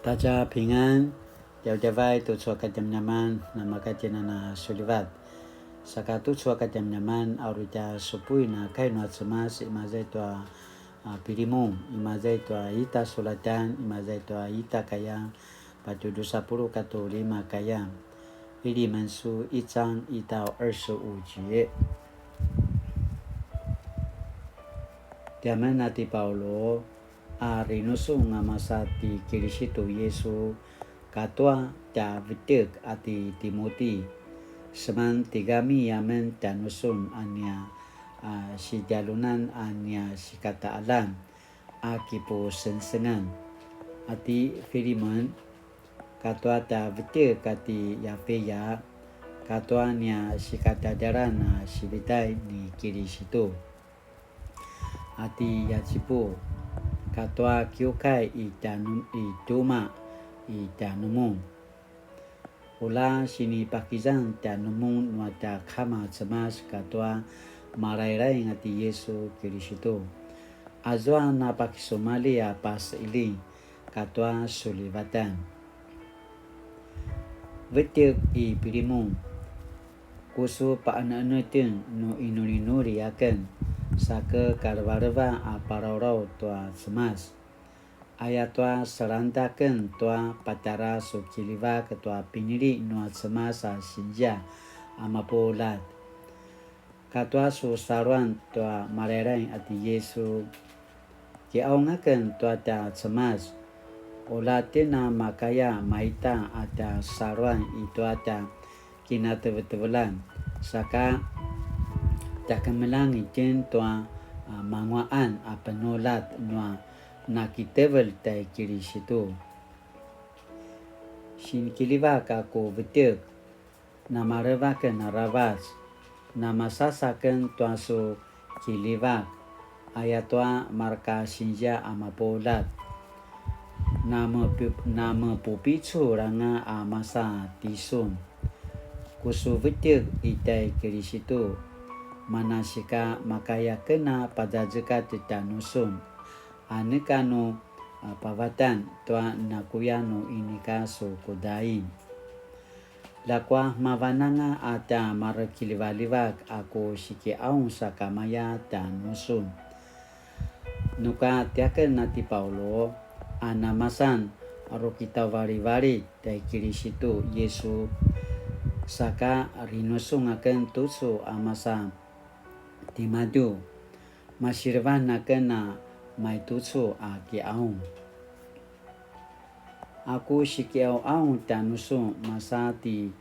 大家平安，Jawai tu suaka jam nyaman, nama kajian na sulivat. Saka tu suaka jam nyaman, auruja supui na kai na semas imazai tua pirimu, imazai tua ita sulatan, imazai tua ita kaya, patu 20 katu 5 kaya. 腓利门书1章1到25节。Tiaman nati Paulo rinusu nga masati Kirisitu Yesu katwa ta vitek ati Timoti seman tigami yamen tanusun anya si jalunan anya si kataalan akipo sensengan ati Filimen katwa ta vitek ati Yafeya katwa nya si katadaran si bitai ni Kirisitu ati yacipo katwa kyokai ituma itanumu ula sini pakizan tanumu nuata kama cemas katwa marairai ngati Yesu Kirisitu azwa na pakisomali pas ili katwa sulivatan vetik pilimu kusu paananutin no inurinuri akan saka karvarva aparorau tua semas ayatwa serantakan tua patara sukiliva ketua piniri nuat semasa sinja amapolat katwa susaruan tua marereng ati Yesu kiaungakan tua ta semas olatina makaya maita ada saruan itu ada kinatabetulan saka takamelang itin tua mangwaan apenolat nua nakitevel tai Kirisitu sinkiliva kako betek namarevaken naravas namasasaken tua su kilivak ayatwa marka sinja amapolat nama pupicu ranga masa tisun kusu betek itai Kirisitu manasika makaya kena pada zekat tanusun anekano pavatan tua nakuyano inika so kodain lakwa mavananga ata marakilivaliwak ako siki aung sakamaya tanusun nuka tiaken nati Paulo anamasan aro kita wari-wari dai Kirisitu Yesu saka rinusung akan tusu amasa timadu masirvan nakena mai tusu kiaung aku sikiau aung tanusu masati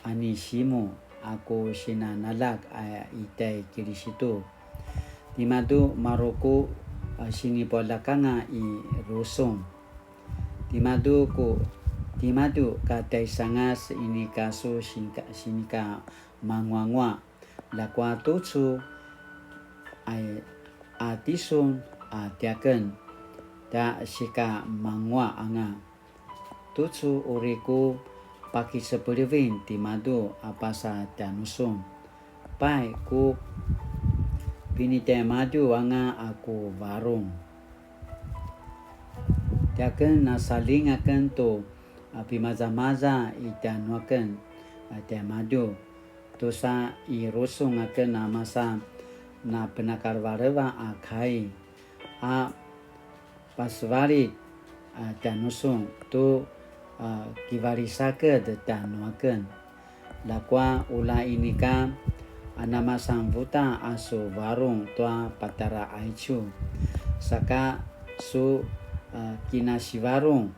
anisimu aku sinanalak itai Kirisitu timadu maruku sini polakanga rusung timadu katai sangas ini kasu sinika mangwangwa lakwa tusu atisun tiaken ta sika mangwa anga tusu uriku paki sepulivin timadu apasa tanusun pai ku pinite madu anga aku warung tiaken nasalingaken to pimaza-maza itanuaken temadu tusa irusung aken namasa na penakar wareva akai pasvari tanusung tu kivarisake tanuaken lakwa ula inika anama sambuta asu warung tua patara aicu saka su kinasiwarung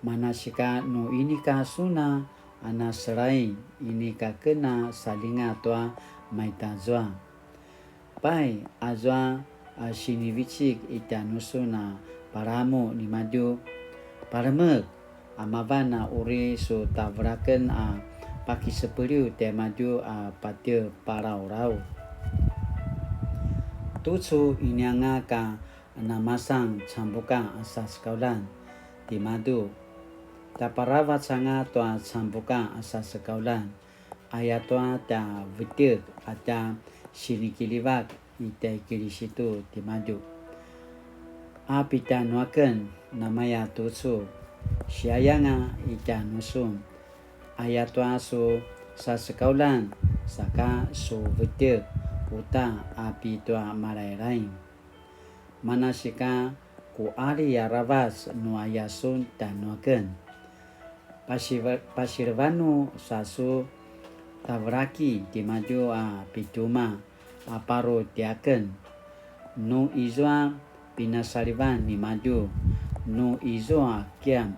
manasika no inika suna anaserai inika kena salinga tua maitazwa pai azwa sinivicik itanusuna paramu ni madu paramek amavana uri su tavraken paki sepeliu te madu patil parau-rau tusu inyanga ka namasang cambuka asas kaulan di madu taparawat sanga tua cambuka asas kaulan ayatwa ta vitik ata sinikiliwak itai Kirisitu timadu apitanuaken namaya tutsu siayanga ijanusum ayatwa su sa sekaulan saka su vitir uta api tua marairai manasika ku ari yaravas nu ayasun tanuaken pasirvanu sasu tavraki dimaju pituma aparo tiaken nu izwa pinasarivan ni maju nu izwa kiam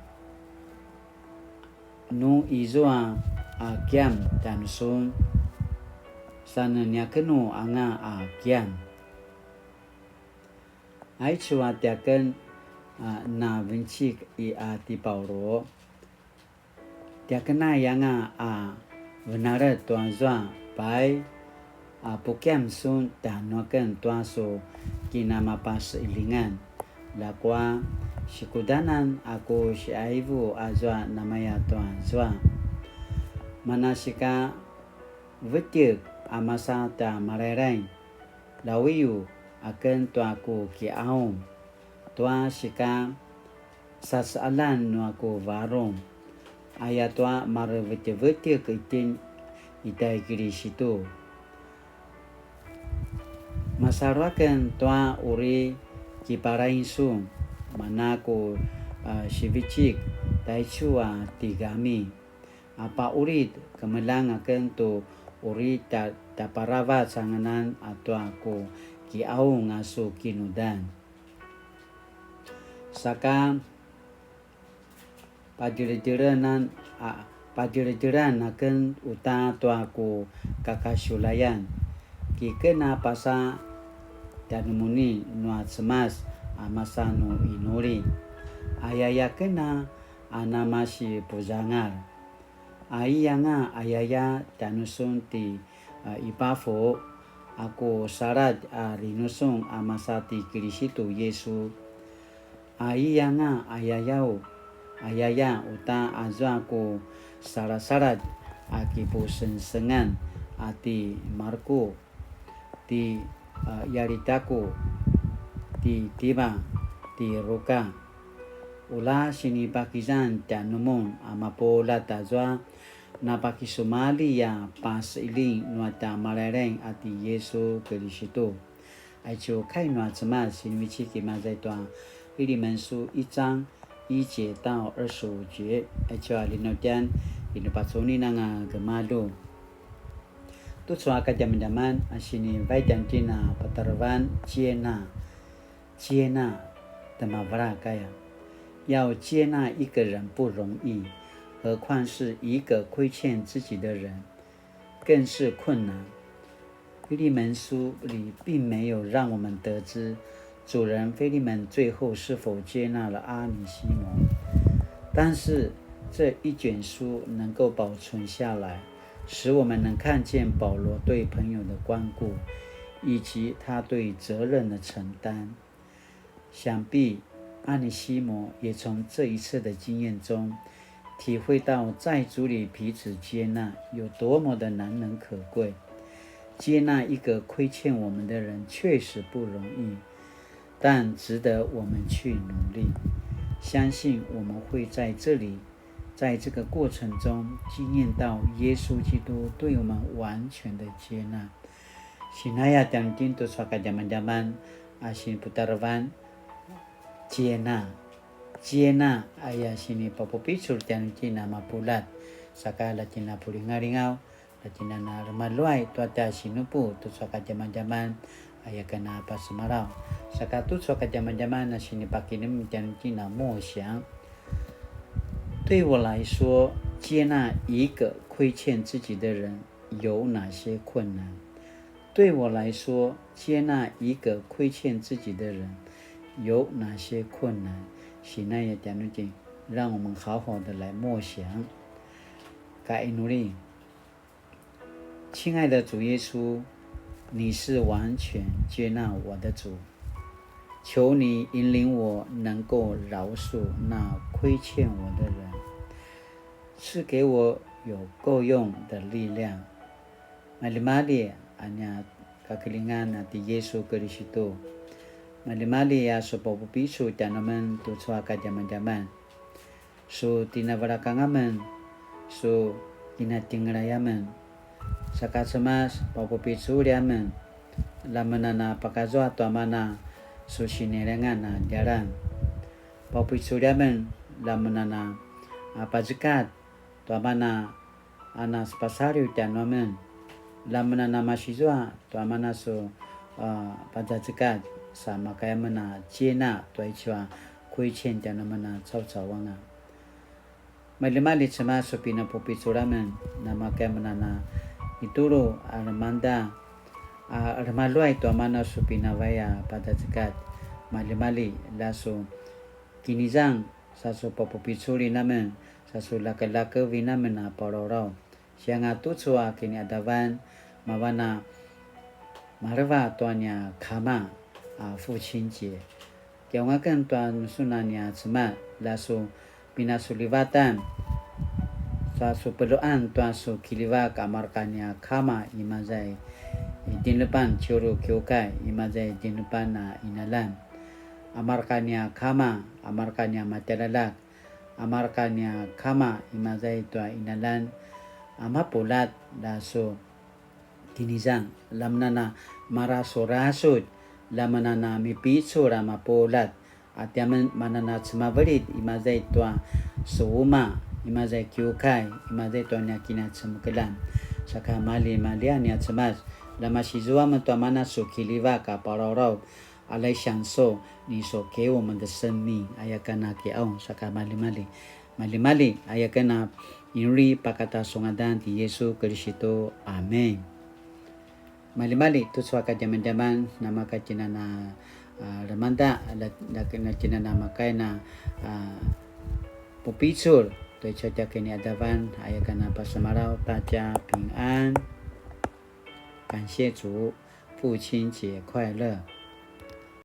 dan sun sananyakenu anga kiam ai chua tiaken na vincik ti Paulo tiakena yanga benaret tuan zwa pai pukiam sun tanuaken tuan so kinamapas ilingan lakwa sikudanan aku syaivu azwa namaya tuan zwa manasika vitik amasa ta marereng lawiyu akan tuaku kiaum tua sika sasalan nu aku varum ayatwa marevete itin itai kiri situ masarakan tua uri kiparain sum manaku sivicik taicua tigami apa urit kemelang akan tu uri taparavat sanganan atau aku kiau ngasu kinudan saka pajiriran akan uta tuaku kakasulayan kikena pasa tanumuni nuat semas amasa nu inuri ayaya kena anamasi pujangar ayanga ayaya tanusun ti ipafo aku sarat rinusung amasati Kristo Yesu ayanga ayayau ayaya uta azwaku sarat akipu sensengan ati Marko ti yaritaku ti tiba ti roka ula sini pakizan tanumun amapola tazwa na pakisumali ya pas ili nuata malereng ati Yesu Kristo aicho kai nuat sama sini wichi kimazai tua ili mensu 1章1节到25节aicho alinotian ini patsoni nanga gemado tu suaka jaman asini vaitan tina patarvan ciena tamavra kaya 要接纳一个人不容易，何况是一个亏欠自己的人，更是困难。腓利门书里并没有让我们得知主人腓利门最后是否接纳了阿尼西摩，但是这一卷书能够保存下来，使我们能看见保罗对朋友的关顾，以及他对责任的承担。想必阿尼西摩也从这一次的经验中体会到在主里彼此接纳有多么的难能可贵。接纳一个亏欠我们的人确实不容易，但值得我们去努力。相信我们会在这个过程中经验到耶稣基督对我们完全的接纳。Sinaya dan tintu suaka zaman-zaman asin putarvan接纳ayah sini papupicul dan Cina mapulat sakala Cina pulingaringau Cina na remaluai tuata sinupu tu suaka zaman-zaman ayah kena apa semarau sakatu suaka zaman-zaman na sini pakinim dan Cina 默想对我来说接纳一个亏欠自己的人有哪些困难？对我来说接纳一个亏欠自己的人有哪些困难？现在也讲的让我们好好的来默想，该努力。亲爱的主耶稣，你是完全接纳我的主，求你引领我能够饶恕那亏欠我的人，赐给我有够用的力量。Mali-mali hanya kekelingan hati Yesus Kristus Mali-mali ya so popisu tanaman tu swa ka jaman-jaman. So tinavarakangaman so inatingrayaman. Saka semas popisu riaman lamanana pakazwa to amana so sinerengan na jaran. Popisu riaman lamanana pazikat to amana anas pasari tanaman lamanana masizwa to amana so pazazikat sama kaya mana China tuai chua kui chen jana mana chau chau wanga mali chama supina popi suramen nama kaya mana na ituro armanda armaluai to mana supina vaya pada zekat mali laso kinizang saso popi suri namen saso laka vinamen na parorau sianga tutsua kini adavan mawana marva tuanya kama 父亲节，叫我跟团苏那年子嘛，来说比那苏里瓦丹，说说不罗安团说基里瓦卡马尔卡尼亚卡马伊嘛在din lepan curu kyokai ima在din lepan na inalan amarkanya kama amarkanya matelalak amarkanya kama ima在tua inalan amapulat daso tinizang lamnana marasurasud lamanana mipiso rama polat atyaman manana tsmabarit imazai tua suuma imazai kyukai imazai tua nyakina tsmkelan saka mali ania tsmas lamasizua mentua mana so kiliva ka parorau alai shanso ni so ke 我们的生命 ayakana ke au saka mali ayakana inri pakata songadan di Yesus Kristo amen mali tu suaka jaman-jaman nama kacina na ramanda la kacina nama kaina popicur tu caca kini adavan ayakana pasamarau taja ping an 感谢主父亲节快乐